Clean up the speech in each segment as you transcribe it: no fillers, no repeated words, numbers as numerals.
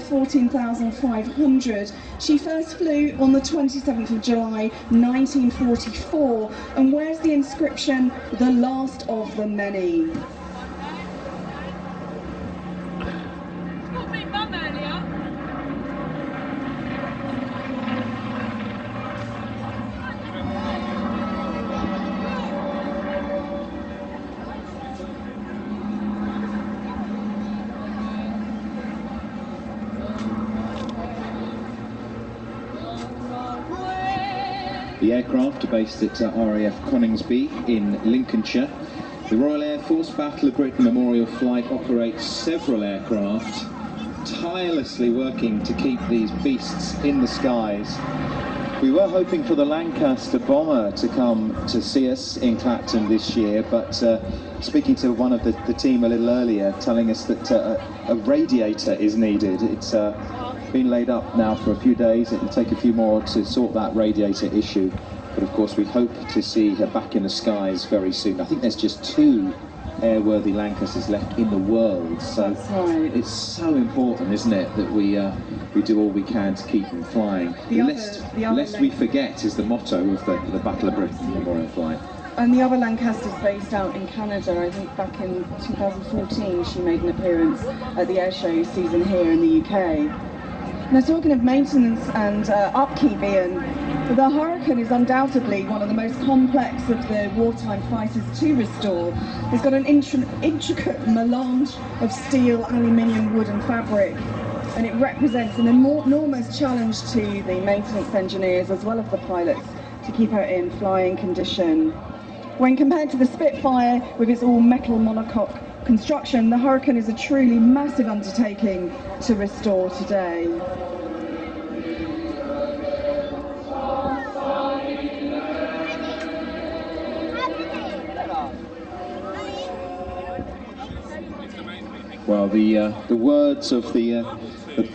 14,500. She first flew on the 27th of July 1944 and wears the inscription, "The last of the many." The aircraft are based at RAF Coningsby in Lincolnshire. The Royal Air Force Battle of Britain Memorial Flight operates several aircraft, tirelessly working to keep these beasts in the skies. We were hoping for the Lancaster bomber to come to see us in Clacton this year, but speaking to one of the team a little earlier, telling us that a radiator is needed. It's been laid up now for a few days. It will take a few more to sort that radiator issue, but of course we hope to see her back in the skies very soon. I think there's just 2 airworthy Lancasters left in the world, so right. It's so important, isn't it, that we do all we can to keep them flying. Lest we forget is the motto of the Battle of Britain Memorial Flight. And the other Lancaster's based out in Canada. I think back in 2014 she made an appearance at the airshow season here in the UK. Now, talking of maintenance and upkeep, Ian, the Hurricane is undoubtedly one of the most complex of the wartime fighters to restore. It's got an intricate melange of steel, aluminium, wood and fabric, and it represents an enormous challenge to the maintenance engineers as well as the pilots to keep her in flying condition. When compared to the Spitfire with its all-metal monocoque construction, the Hurricane is a truly massive undertaking to restore today. Well, the words of the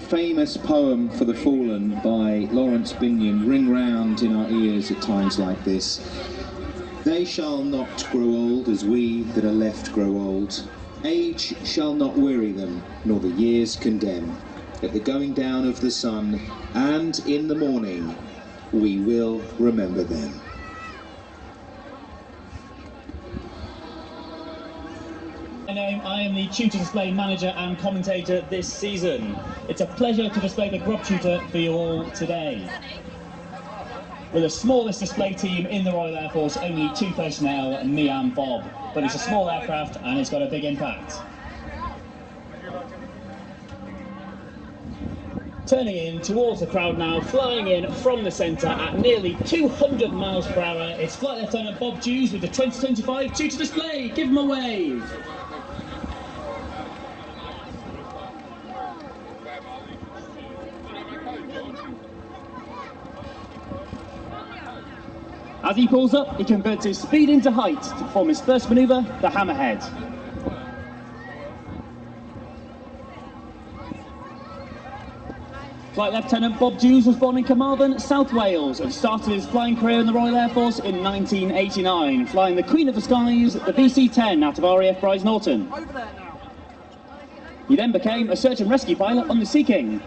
famous poem for the fallen by Lawrence Binyon ring round in our ears at times like this. They shall not grow old as we that are left grow old. Age shall not weary them, nor the years condemn. At the going down of the sun, and in the morning, we will remember them. I am the tutor display manager and commentator this season. It's a pleasure to display the Grub Tutor for you all today. We're the smallest display team in the Royal Air Force, only 2 personnel, me and Bob. But it's a small aircraft and it's got a big impact. Turning in towards the crowd now, flying in from the centre at nearly 200 miles per hour, it's Flight Lieutenant Bob Hughes with the 2025 tutor display. Give him a wave. As he pulls up, he converts his speed into height to perform his first manoeuvre, the hammerhead. Flight Lieutenant Bob Hughes was born in Carmarthen, South Wales, and started his flying career in the Royal Air Force in 1989, flying the Queen of the Skies, the VC-10 out of RAF Brize Norton. He then became a search and rescue pilot on the Sea King.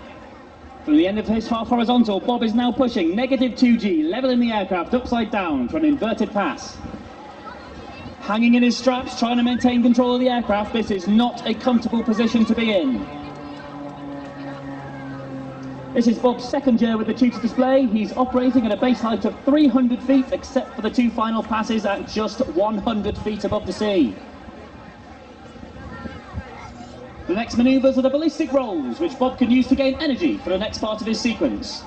From the end of his half horizontal, Bob is now pushing -2G, levelling the aircraft upside down for an inverted pass. Hanging in his straps, trying to maintain control of the aircraft, this is not a comfortable position to be in. This is Bob's second year with the tutor display. He's operating at a base height of 300 feet, except for the 2 final passes at just 100 feet above the sea. The next manoeuvres are the ballistic rolls, which Bob can use to gain energy for the next part of his sequence.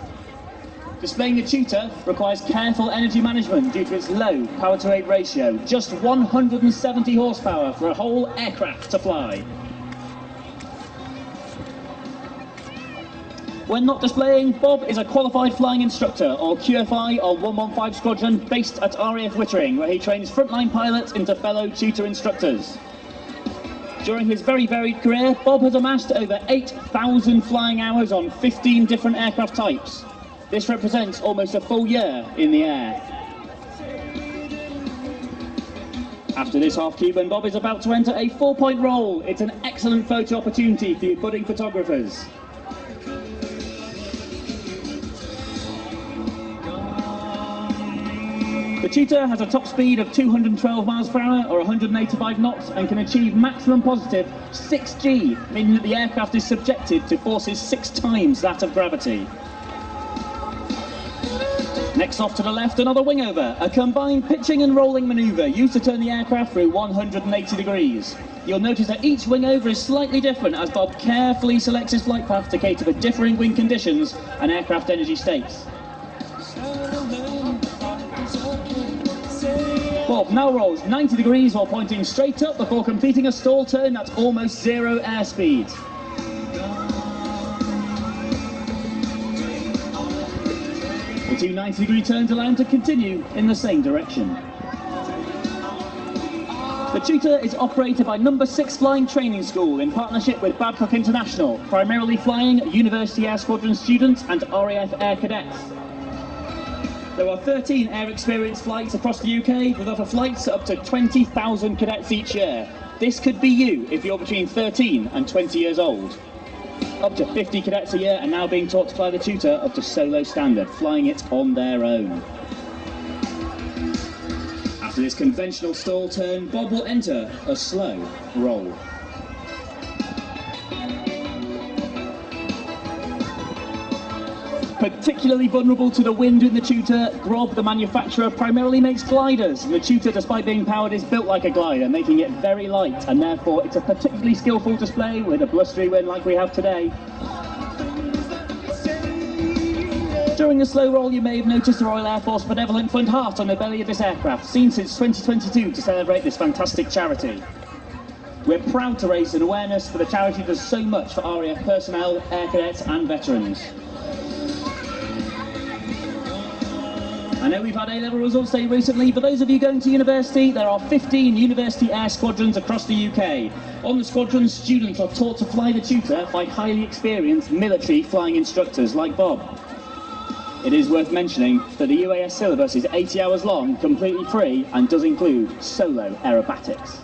Displaying the tutor requires careful energy management due to its low power-to-weight ratio, just 170 horsepower for a whole aircraft to fly. When not displaying, Bob is a qualified flying instructor, or QFI, on 115 Squadron, based at RAF Wittering, where he trains frontline pilots into fellow tutor instructors. During his very varied career, Bob has amassed over 8,000 flying hours on 15 different aircraft types. This represents almost a full year in the air. After this half Cuban, Bob is about to enter a 4-point roll. It's an excellent photo opportunity for you budding photographers. The Tutor has a top speed of 212 miles per hour or 185 knots and can achieve maximum positive 6G, meaning that the aircraft is subjected to forces 6 times that of gravity. Next off to the left, another wingover, a combined pitching and rolling manoeuvre used to turn the aircraft through 180 degrees. You'll notice that each wingover is slightly different as Bob carefully selects his flight path to cater for differing wind conditions and aircraft energy states. Bob now rolls 90 degrees while pointing straight up before completing a stall turn at almost 0 airspeed. The two 90-degree turns allow him to continue in the same direction. The Tutor is operated by No. 6 Flying Training School in partnership with Babcock International, primarily flying University Air Squadron students and RAF Air Cadets. There are 13 air experience flights across the UK, with offer flights up to 20,000 cadets each year. This could be you if you're between 13 and 20 years old. Up to 50 cadets a year are now being taught to fly the Tutor up to solo standard, flying it on their own. After this conventional stall turn, Bob will enter a slow roll. Particularly vulnerable to the wind in the Tutor, Grob, the manufacturer, primarily makes gliders. The Tutor, despite being powered, is built like a glider, making it very light, and therefore it's a particularly skillful display with a blustery wind like we have today. During the slow roll, you may have noticed the Royal Air Force Benevolent Fund heart on the belly of this aircraft, seen since 2022 to celebrate this fantastic charity. We're proud to raise an awareness for the charity that does so much for RAF personnel, air cadets and veterans. I know we've had A-level results day recently. For those of you going to university, there are 15 university air squadrons across the UK. On the squadrons, students are taught to fly the Tutor by highly experienced military flying instructors like Bob. It is worth mentioning that the UAS syllabus is 80 hours long, completely free, and does include solo aerobatics.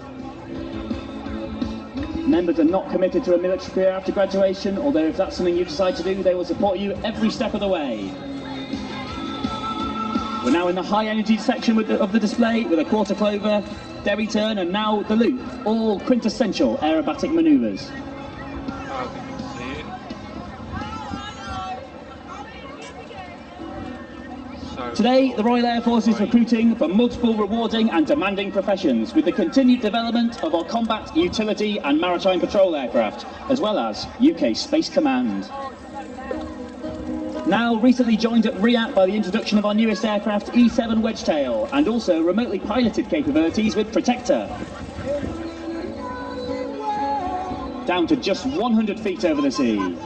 Members are not committed to a military career after graduation, although if that's something you decide to do, they will support you every step of the way. We're now in the high energy section of the display with a quarter clover, derry turn and now the loop, all quintessential aerobatic manoeuvres. Today, the Royal Air Force is recruiting for multiple rewarding and demanding professions with the continued development of our combat, utility and maritime patrol aircraft, as well as UK Space Command. Now recently joined at RIAT by the introduction of our newest aircraft, E7 Wedgetail, and also remotely piloted capabilities with Protector. Down to just 100 feet over the sea.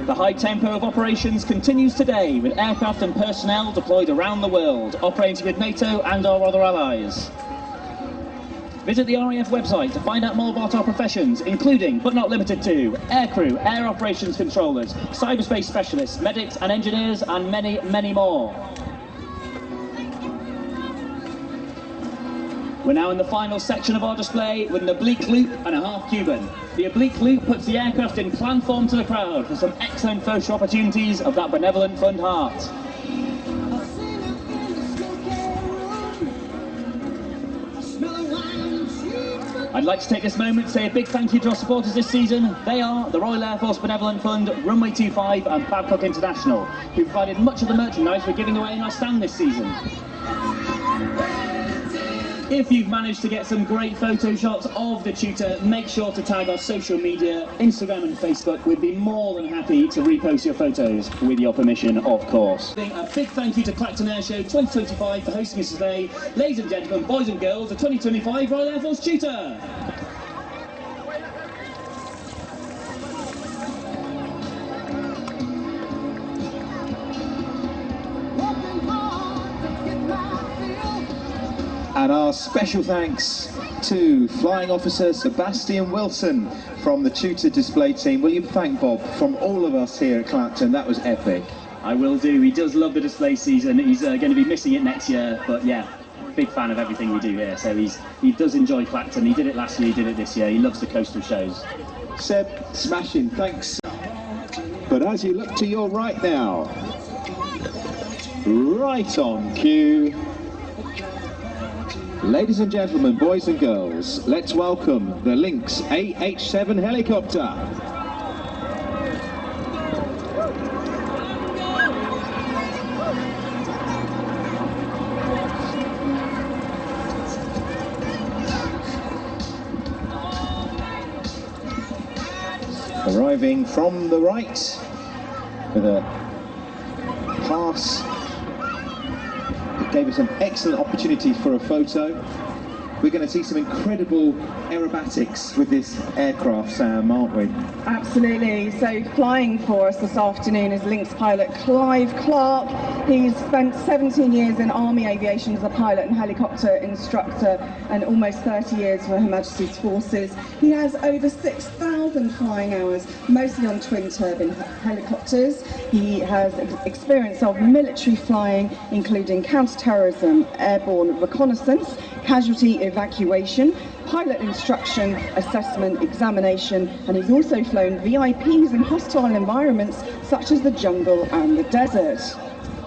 The high tempo of operations continues today with aircraft and personnel deployed around the world, operating with NATO and our other allies. Visit the RAF website to find out more about our professions, including, but not limited to, aircrew, air operations controllers, cyberspace specialists, medics and engineers, and many, many more. We're now in the final section of our display with an oblique loop and a half Cuban. The oblique loop puts the aircraft in plan form to the crowd for some excellent photo opportunities of that Benevolent Fund heart. I'd like to take this moment to say a big thank you to our supporters this season. They are the Royal Air Force Benevolent Fund, Runway 25 and Babcock International, who provided much of the merchandise we're giving away in our stand this season. If you've managed to get some great photo shots of the Tutor, make sure to tag our social media, Instagram and Facebook. We'd be more than happy to repost your photos, with your permission, of course. A big thank you to Clacton Air Show 2025 for hosting us today. Ladies and gentlemen, boys and girls, the 2025 Royal Air Force Tutor. And our special thanks to Flying Officer Sebastian Wilson from the Tutor display team. Will you thank Bob from all of us here at Clacton? That was epic. I will do. He does love the display season. He's going to be missing it next year, but yeah, big fan of everything we do here. So he does enjoy Clacton. He did it last year, he did it this year. He loves the coastal shows. Seb, smashing. Thanks. But as you look to your right now, right on cue, ladies and gentlemen, boys and girls, let's welcome the Lynx AH-7 helicopter. Arriving from the right with a pass. It gave us an excellent opportunity for a photo. We're going to see some incredible aerobatics with this aircraft, Sam, aren't we? Absolutely. So flying for us this afternoon is Lynx pilot Clive Clark. He's spent 17 years in Army aviation as a pilot and helicopter instructor and almost 30 years for Her Majesty's Forces. He has over 6,000 flying hours, mostly on twin-turbine helicopters. He has experience of military flying, including counter-terrorism, airborne reconnaissance, casualty evacuation, pilot instruction, assessment, examination, and he's also flown VIPs in hostile environments such as the jungle and the desert.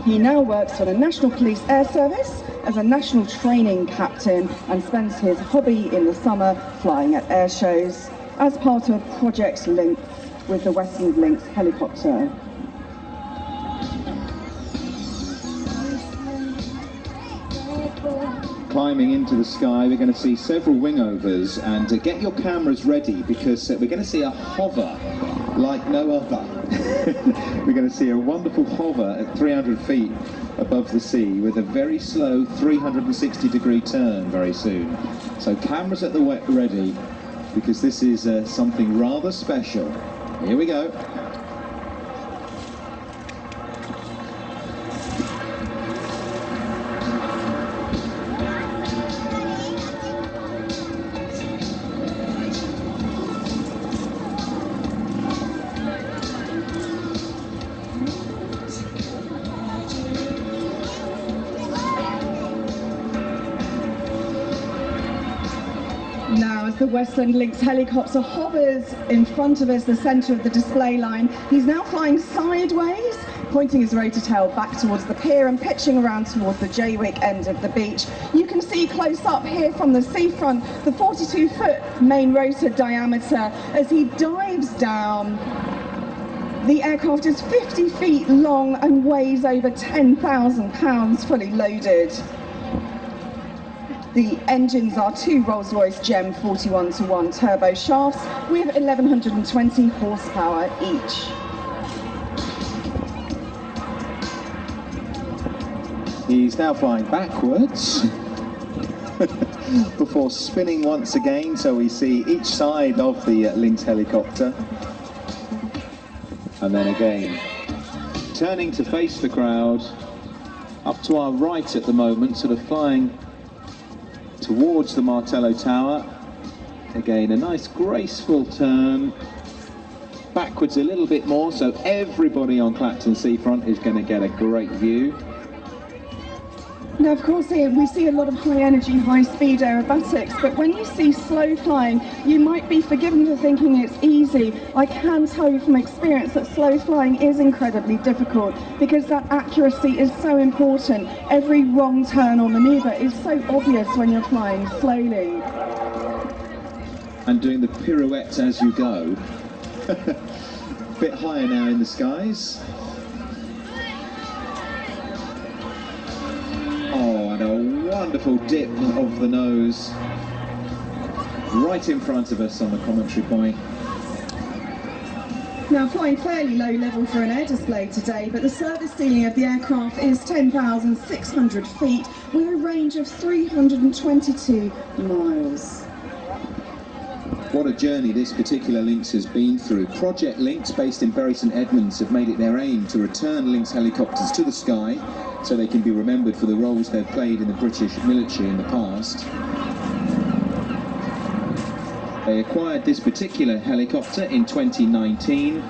He now works for the National Police Air Service as a national training captain and spends his hobby in the summer flying at air shows as part of Project Lynx with the Westland Lynx helicopter. Climbing into the sky, we're going to see several wingovers, and get your cameras ready because we're going to see a hover like no other. We're going to see a wonderful hover at 300 feet above the sea with a very slow 360-degree turn very soon. So cameras at the ready because this is something rather special. Here we go. Now, as the Westland Lynx helicopter hovers in front of us, the centre of the display line, he's now flying sideways, pointing his rotor tail back towards the pier and pitching around towards the Jaywick end of the beach. You can see close up here from the seafront the 42-foot main rotor diameter as he dives down. The aircraft is 50 feet long and weighs over 10,000 pounds fully loaded. The engines are two Rolls-Royce GEM 41-to-1 turbo shafts with 1,120 horsepower each. He's now flying backwards before spinning once again, so we see each side of the Lynx helicopter. And then again, turning to face the crowd, up to our right at the moment, sort of flying towards the Martello Tower. Again, a nice graceful turn, backwards a little bit more, so everybody on Clacton seafront is going to get a great view. Now, of course, here we see a lot of high-energy, high-speed aerobatics, but when you see slow flying, you might be forgiven for thinking it's easy. I can tell you from experience that slow flying is incredibly difficult because that accuracy is so important. Every wrong turn or manoeuvre is so obvious when you're flying slowly. And doing the pirouettes as you go. Bit higher now in the skies. Oh, and a wonderful dip of the nose right in front of us on the commentary point. Now, flying fairly low level for an air display today, but the service ceiling of the aircraft is 10,600 feet with a range of 322 miles. What a journey this particular Lynx has been through. Project Lynx, based in Bury St Edmunds, have made it their aim to return Lynx helicopters to the sky so they can be remembered for the roles they've played in the British military in the past. They acquired this particular helicopter in 2019,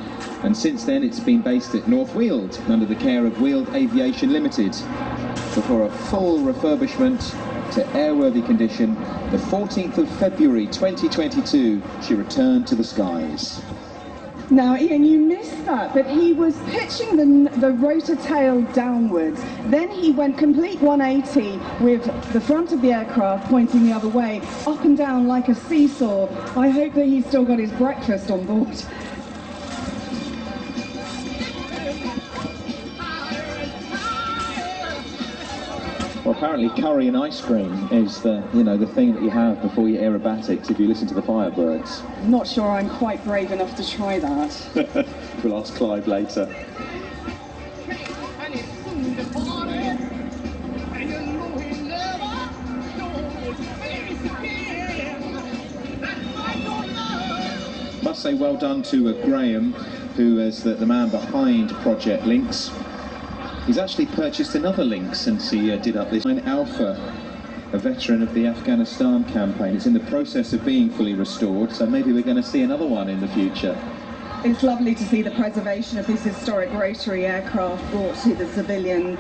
and since then it's been based at North Weald under the care of Weald Aviation Limited before a full refurbishment to airworthy condition. The 14th of February 2022, she returned to the skies. Now, Ian, you missed that, but he was pitching the rotor tail downwards. Then he went complete 180 with the front of the aircraft pointing the other way, up and down like a seesaw. I hope that he's still got his breakfast on board. Well, apparently curry and ice cream is the thing that you have before your aerobatics if you listen to the Firebirds. I'm not sure I'm quite brave enough to try that. We'll ask Clive later. Must say well done to Graham, who is the man behind Project Lynx. He's actually purchased another Lynx since he did up this Alpha, a veteran of the Afghanistan campaign. It's in the process of being fully restored, so maybe we're going to see another one in the future. It's lovely to see the preservation of this historic rotary aircraft brought to the civilian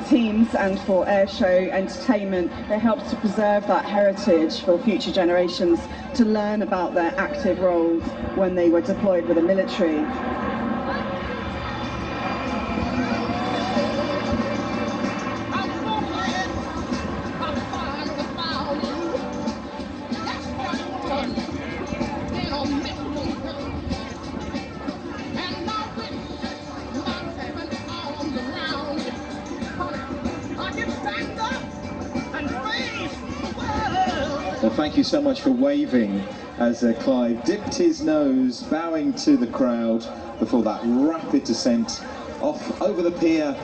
teams and for airshow entertainment. It helps to preserve that heritage for future generations to learn about their active roles when they were deployed with the military. Well, thank you so much for waving as Clive dipped his nose, bowing to the crowd before that rapid descent off over the pier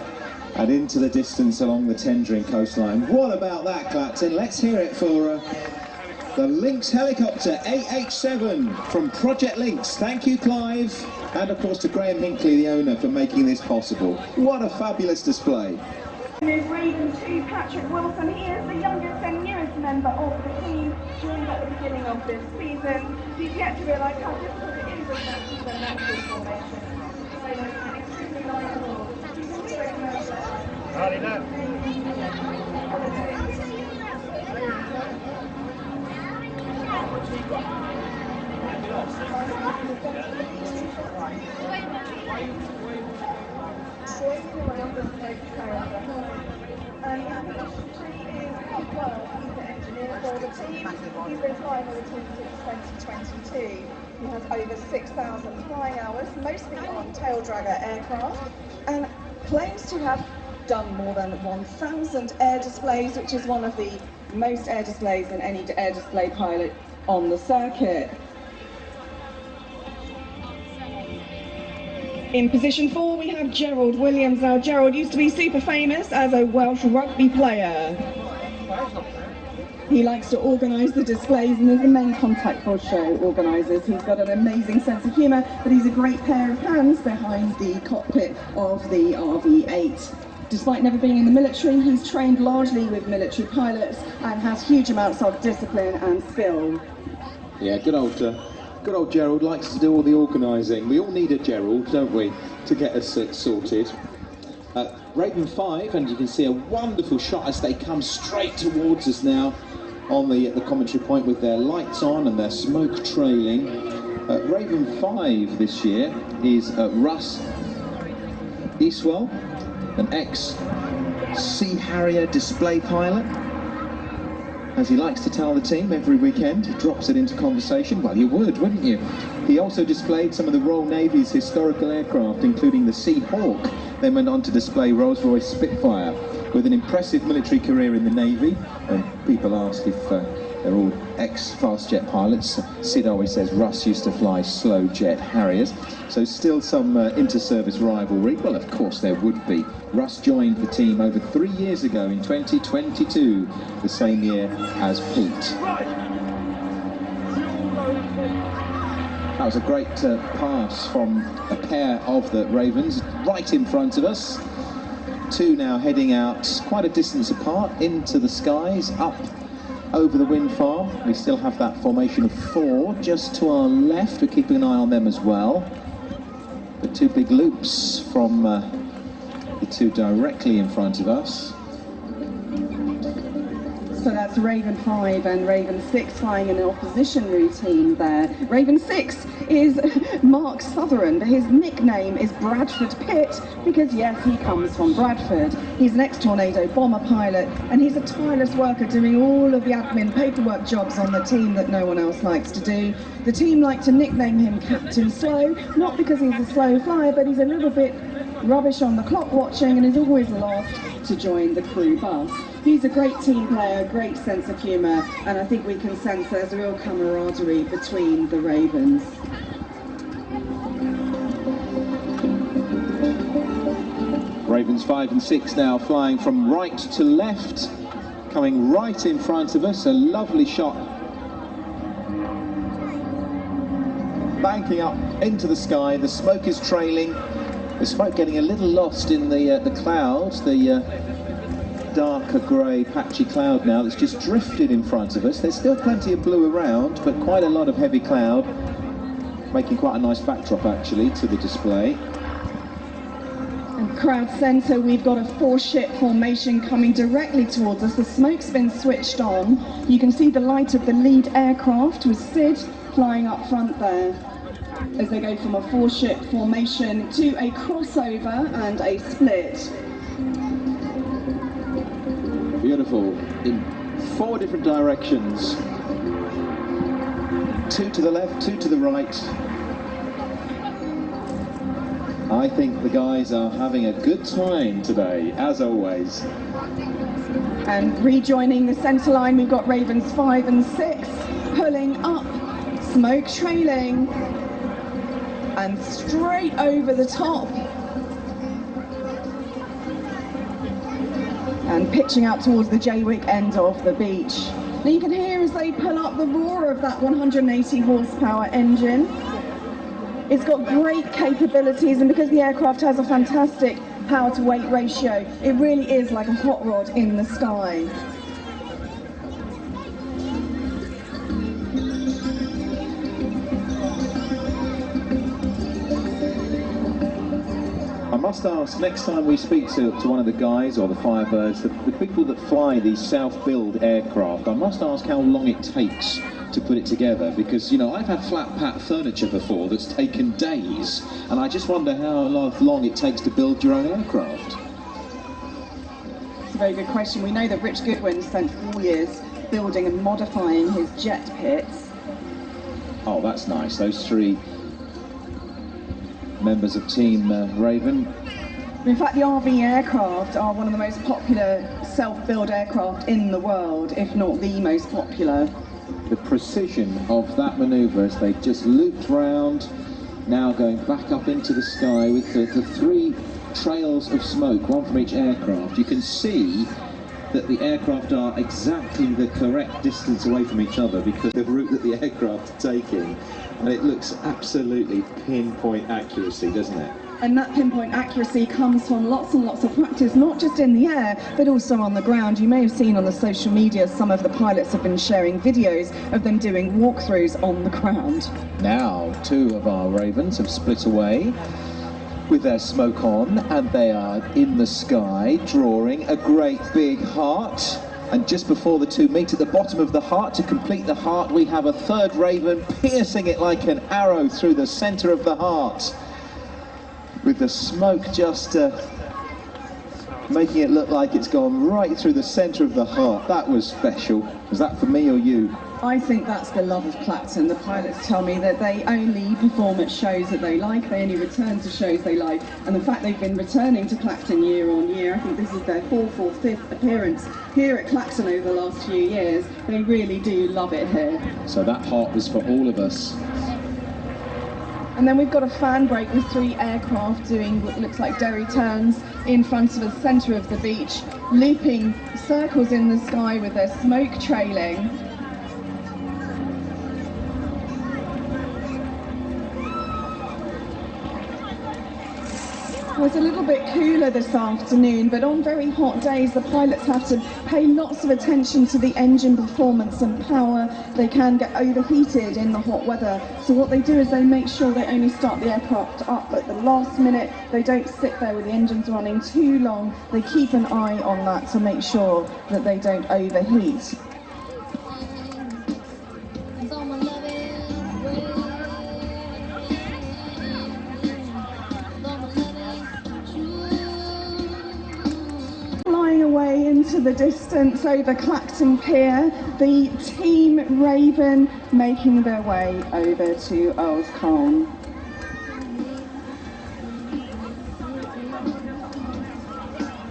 and into the distance along the Tendring coastline. What about that, Clacton? Let's hear it for the Lynx helicopter AH7 from Project Lynx. Thank you, Clive, and of course to Graham Hinckley, the owner, for making this possible. What a fabulous display. Is Raven 2, Patrick Wilson. He is the youngest and newest member of the team, joined at the beginning of this season. He's yet to realise how difficult it is to keep a natural formation. So it's an extremely liable. He's also around the smoke carrier. He's the engineer for the team. He's been flying with the team since 2022. He has over 6,000 flying hours, mostly on tail dragger aircraft, and claims to have done more than 1,000 air displays, which is one of the most air displays than any air display pilot on the circuit. In position 4, we have Gerald Williams. Now, Gerald used to be super famous as a Welsh rugby player. He likes to organise the displays and is the main contact for show organisers. He's got an amazing sense of humour, but he's a great pair of hands behind the cockpit of the RV-8. Despite never being in the military, he's trained largely with military pilots and has huge amounts of discipline and skill. Yeah, good old Gerald likes to do all the organising. We all need a Gerald, don't we, to get us sorted. Raven 5, and you can see a wonderful shot as they come straight towards us now on the commentary point with their lights on and their smoke trailing. Raven 5 this year is Russ Eastwell, an ex-Sea Harrier display pilot. As he likes to tell the team every weekend, he drops it into conversation. Well, you would, wouldn't you? He also displayed some of the Royal Navy's historical aircraft, including the Sea Hawk. Then went on to display Rolls-Royce Spitfire. With an impressive military career in the Navy, when people ask if they're all ex-fast jet pilots, Sid always says Russ used to fly slow jet Harriers. So still some inter-service rivalry. Well, of course there would be. Russ joined the team over 3 years ago in 2022, the same year as Pete. That was a great pass from a pair of the Ravens right in front of us. Two now heading out quite a distance apart into the skies, up over the wind farm. We still have that formation of 4 just to our left. We're keeping an eye on them as well. The 2 big loops from the 2 directly in front of us. So that's Raven 5 and Raven 6 flying in an opposition routine there. Raven 6 is Mark Sutherland. His nickname is Bradford Pitt because, yes, he comes from Bradford. He's an ex-Tornado bomber pilot, and he's a tireless worker doing all of the admin paperwork jobs on the team that no one else likes to do. The team like to nickname him Captain Slow, not because he's a slow flyer, but he's a little bit rubbish on the clock watching and is always last to join the crew bus. He's a great team player, great sense of humour, and I think we can sense there's a real camaraderie between the Ravens. Ravens 5 and 6 now flying from right to left, coming right in front of us. A lovely shot, banking up into the sky. The smoke is trailing. The smoke getting a little lost in the clouds. The darker grey patchy cloud now that's just drifted in front of us. There's still plenty of blue around, but quite a lot of heavy cloud, making quite a nice backdrop actually to the display. And crowd centre, we've got a 4-ship formation coming directly towards us. The smoke's been switched on. You can see the light of the lead aircraft with Sid flying up front there as they go from a 4-ship formation to a crossover and a split. Beautiful, in 4 different directions. 2 to the left, 2 to the right. I think the guys are having a good time today, as always. And rejoining the centre line, we've got Ravens 5 and 6 pulling up, smoke trailing, and straight over the top. And pitching out towards the Jaywick end of the beach. Now you can hear as they pull up the roar of that 180 horsepower engine. It's got great capabilities, and because the aircraft has a fantastic power to weight ratio, it really is like a hot rod in the sky. I must ask, next time we speak to one of the guys or the Firebirds, the people that fly these self-build aircraft, I must ask how long it takes to put it together, because, you know, I've had flat pack furniture before that's taken days, and I just wonder how long it takes to build your own aircraft. It's a very good question. We know that Rich Goodwin spent 4 years building and modifying his jet pits. Oh, that's nice. Those 3 members of Team Raven. In fact, the RV aircraft are one of the most popular self-build aircraft in the world, if not the most popular. The precision of that manoeuvre as they just looped round, now going back up into the sky with the 3 trails of smoke, one from each aircraft. You can see that the aircraft are exactly the correct distance away from each other because of the route that the aircraft are taking, and it looks absolutely pinpoint accuracy, doesn't it? And that pinpoint accuracy comes from lots and lots of practice, not just in the air, but also on the ground. You may have seen on the social media some of the pilots have been sharing videos of them doing walkthroughs on the ground. Now, 2 of our Ravens have split away with their smoke on, and they are in the sky, drawing a great big heart. And just before the 2 meet at the bottom of the heart, to complete the heart, we have a 3rd Raven piercing it like an arrow through the centre of the heart, with the smoke just making it look like it's gone right through the centre of the heart. That was special. Was that for me or you? I think that's the love of Clacton. The pilots tell me that they only perform at shows that they like, they only return to shows they like, and the fact they've been returning to Clacton year on year, I think this is their 4th or 5th appearance here at Clacton over the last few years. They really do love it here. So that heart was for all of us. And then we've got a fan break with 3 aircraft doing what looks like derry turns in front of the centre of the beach, looping circles in the sky with their smoke trailing. Well, it's a little bit cooler this afternoon, but on very hot days the pilots have to pay lots of attention to the engine performance and power. They can get overheated in the hot weather, so what they do is they make sure they only start the aircraft up at the last minute. They don't sit there with the engines running too long. They keep an eye on that to make sure that they don't overheat. Away into the distance over Clacton Pier, the Team Raven making their way over to Earl's Colne.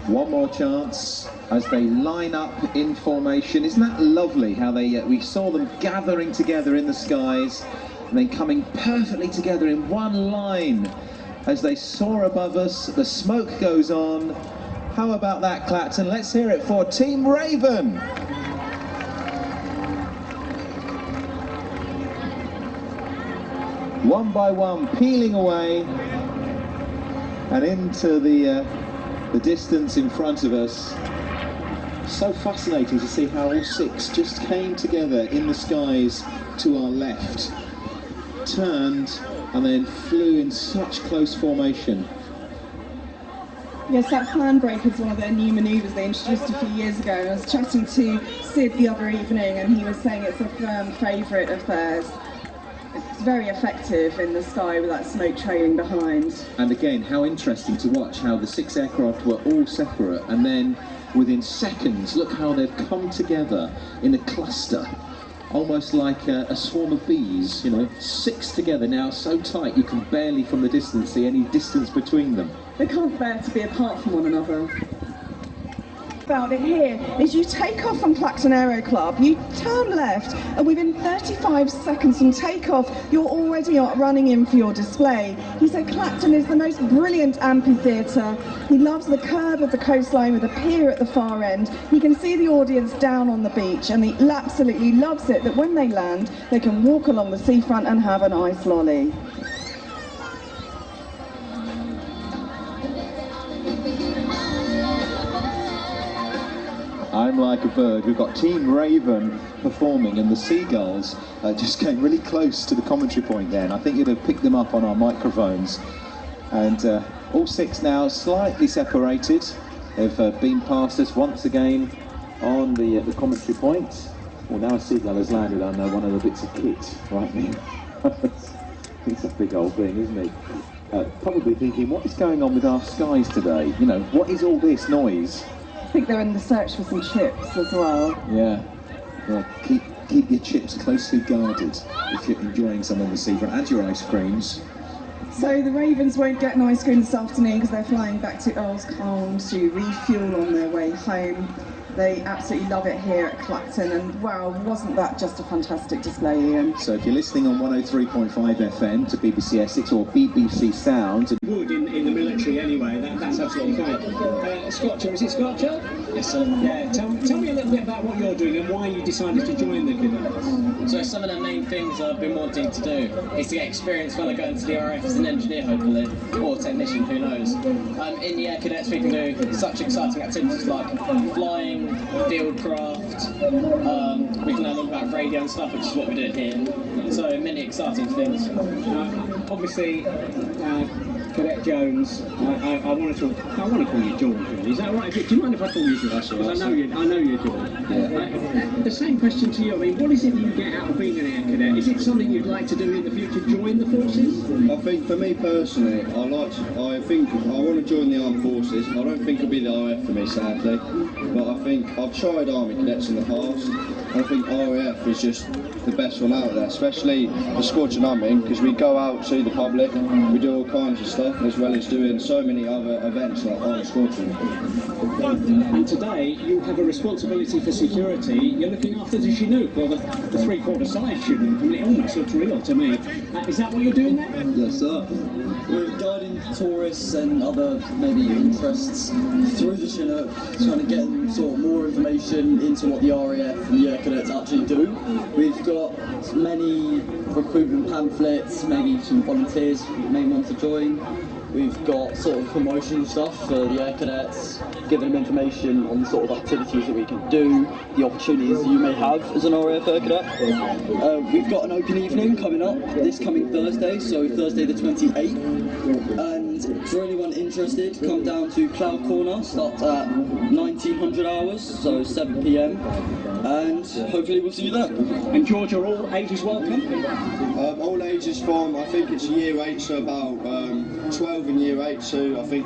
One more chance as they line up in formation. Isn't that lovely how they we saw them gathering together in the skies and then coming perfectly together in one line as they soar above us. The smoke goes on. How about that, Clacton? Let's hear it for Team Raven. One by one, peeling away and into the distance in front of us. So fascinating to see how all six just came together in the skies to our left, turned and then flew in such close formation. Yes, that handbrake is one of their new manoeuvres they introduced a few years ago. I was chatting to Sid the other evening and he was saying it's a firm favourite of theirs. It's very effective in the sky with that smoke trailing behind. And again, how interesting to watch how the six aircraft were all separate and then within seconds, look how they've come together in a cluster. Almost like a swarm of bees, you know, six together now, so tight you can barely from the distance see any distance between them. They can't bear to be apart from one another. About it here is you take off from Clacton Aero Club, you turn left, and within 35 seconds from takeoff, you're already running in for your display. He said Clacton is the most brilliant amphitheatre. He loves the curve of the coastline with a pier at the far end. He can see the audience down on the beach, and he absolutely loves it that when they land, they can walk along the seafront and have an ice lolly. I'm like a bird. We've got Team Raven performing and the seagulls just came really close to the commentary point there, and I think you'd have picked them up on our microphones. And all six now slightly separated. They've been past us once again on the commentary point. Well, now a seagull has landed on one of the bits of kit right now. It's a big old thing, isn't it? Probably thinking, what is going on with our skies today? You know, what is all this noise? I think they're in the search for some chips as well. Yeah. Keep your chips closely guarded if you're enjoying some on the seafront, and your ice creams. So the Ravens won't get an ice cream this afternoon because they're flying back to Earl's Colne to refuel on their way home. They absolutely love it here at Clacton, and wow, wasn't that just a fantastic display, Ian? So if you're listening on 103.5 FM to BBC Essex or BBC Sound... Wood in the military anyway, that's absolutely fine. Scotcher, is it Scotcher? Yes, sir. Yeah, tell me a little bit about what you're doing and why you decided to join the cadets. So some of the main things I've been wanting to do is to get experience when I go into the RAF as an engineer, hopefully, or technician, who knows. In the Air Cadets we can do such exciting activities like flying, field craft, we can learn about radio and stuff, which is what we're doing here. So many exciting things. Obviously, Cadet Jones, I want to call you George, really. Is that right? Do you mind if I call you George? That's all right. Because I know you're George. Yeah. The same question to you. I mean, what is it you get out of being an Air Cadet? Is it something you'd like to do in the future, join the forces? I think for me personally, I think I want to join the armed forces. I don't think it'll be the RAF for me, sadly, but I think I've tried Army Cadets in the past. I think RAF is just the best one out there, especially the squadron I'm in, because we go out to the public, we do all kinds of stuff, as well as doing so many other events like on squadron. And today you have a responsibility for security. You're looking after the Chinook, or the three-quarter side Chinook. I mean, it almost looks real to me. Is that what you're doing there? Yes, sir. We're guiding tourists and other maybe interests through the Chinook, trying to get them sort of more information into what the RAF and the Air Cadets actually do. We've got many recruitment pamphlets, maybe some volunteers who may want to join. We've got sort of promotional stuff for the air cadets, giving them information on the sort of activities that we can do, the opportunities you may have as an RAF air cadet. We've got an open evening coming up this coming Thursday, so Thursday the 28th. And for anyone interested, come down to Cloud Corner, starts at 1900 hours, so 7 PM, and hopefully we'll see you there. And George, are all ages welcome? All ages from, I think it's year 8, so about 12 in year 8, so I think